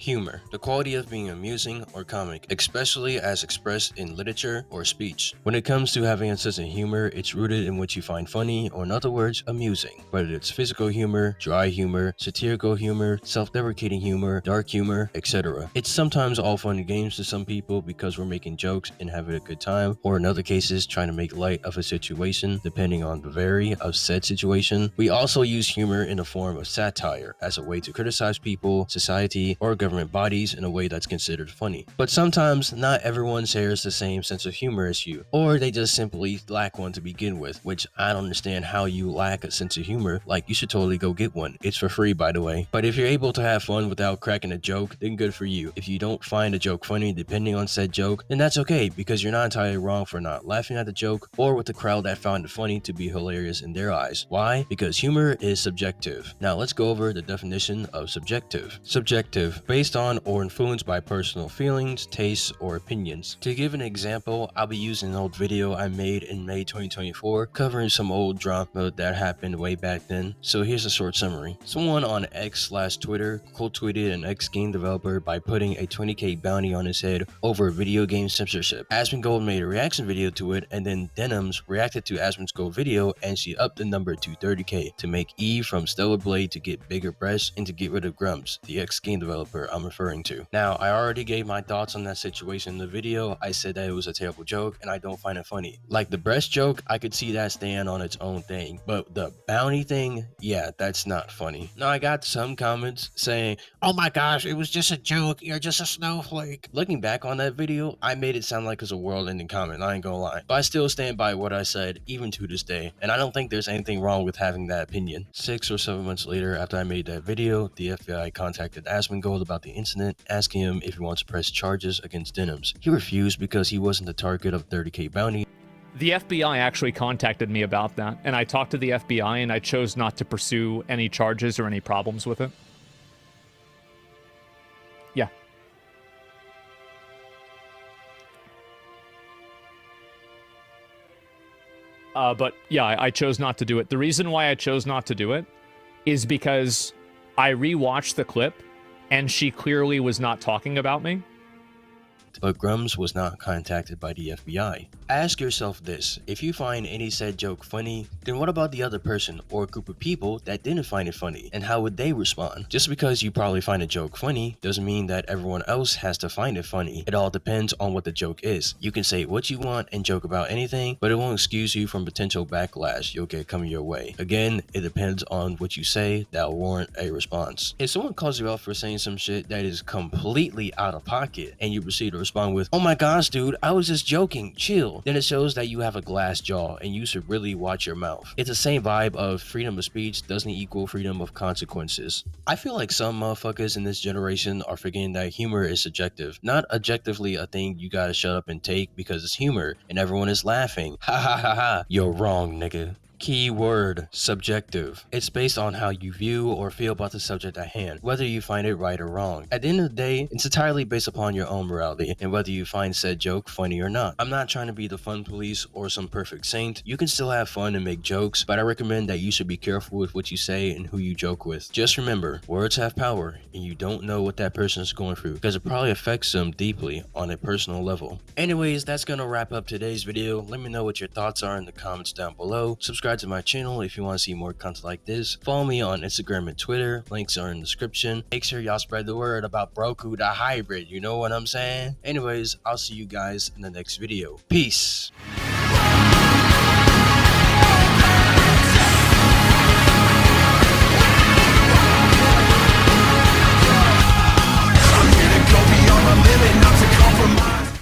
Humor, the quality of being amusing or comic, especially as expressed in literature or speech. When it comes to having a sense of humor, it's rooted in what you find funny, or in other words, amusing. Whether it's physical humor, dry humor, satirical humor, self-deprecating humor, dark humor, etc. It's sometimes all fun and games to some people because we're making jokes and having a good time, or in other cases, trying to make light of a situation depending on the vary of said situation. We also use humor in the form of satire as a way to criticize people, society, or government bodies in a way that's considered funny. But sometimes not everyone shares the same sense of humor as you, or they just simply lack one to begin with, which I don't understand how you lack a sense of humor. Like, you should totally go get one. It's for free, by the way. But if you're able to have fun without cracking a joke, then good for you. If you don't find a joke funny depending on said joke, then that's okay, because you're not entirely wrong for not laughing at the joke, or with the crowd that found it funny to be hilarious in their eyes. Why? Because humor is subjective. Now let's go over the definition of subjective. Subjective, based on or influenced by personal feelings, tastes, or opinions. To give an example, I'll be using an old video I made in May 2024 covering some old drama that happened way back then. So here's a short summary. Someone on X/Twitter quote tweeted an ex-game developer by putting a 20k bounty on his head over video game censorship. Asmongold made a reaction video to it, and then Denims reacted to Asmongold's video, and she upped the number to 30k to make Eve from Stellar Blade to get bigger breasts and to get rid of Grumps, the ex-game developer I'm referring to. Now, I already gave my thoughts on that situation in the video. I said that it was a terrible joke and I don't find it funny. Like the breast joke, I could see that stand on its own thing, but the bounty thing, yeah, that's not funny. Now, I got some comments saying, "Oh my gosh, it was just a joke, you're just a snowflake." Looking back on that video, I made it sound like it's a world-ending comment, I ain't gonna lie. But I still stand by what I said, even to this day, and I don't think there's anything wrong with having that opinion. 6 or 7 months later, after I made that video, the FBI contacted Asmongold about the incident, asking him if he wants to press charges against Denims. He refused because he wasn't the target of 30k bounty. The FBI actually contacted me about that, and I talked to the FBI, and I chose not to pursue any charges or any problems with it. Yeah. But yeah, I chose not to do it. The reason why I chose not to do it is because I rewatched the clip, and she clearly was not talking about me. But Grums was not contacted by the FBI. Ask yourself this: if you find any said joke funny, then what about the other person or group of people that didn't find it funny, and how would they respond? Just because you probably find a joke funny doesn't mean that everyone else has to find it funny. It all depends on what the joke is. You can say what you want and joke about anything, but it won't excuse you from potential backlash you'll get coming your way. Again, it depends on what you say that will warrant a response. If someone calls you out for saying some shit that is completely out of pocket, and you proceed to respond with, "Oh my gosh, dude, I was just joking, chill," then it shows that you have a glass jaw and you should really watch your mouth. It's the same vibe of freedom of speech doesn't equal freedom of consequences. I feel like some motherfuckers in this generation are forgetting that humor is subjective, not objectively a thing you gotta shut up and take because it's humor and everyone is laughing. Ha ha ha ha, you're wrong, nigga. Key word, subjective. It's based on how you view or feel about the subject at hand, whether you find it right or wrong. At the end of the day, it's entirely based upon your own morality and whether you find said joke funny or not. I'm not trying to be the fun police or some perfect saint. You can still have fun and make jokes, but I recommend that you should be careful with what you say and who you joke with. Just remember, words have power, and you don't know what that person is going through because it probably affects them deeply on a personal level. Anyways, that's gonna wrap up today's video. Let me know what your thoughts are in the comments down below. Subscribe to my channel if you want to see more content like this. Follow me on Instagram and Twitter. Links are in the description. Make sure y'all spread the word about Broku the hybrid. You know what I'm saying? Anyways, I'll see you guys in the next video. Peace.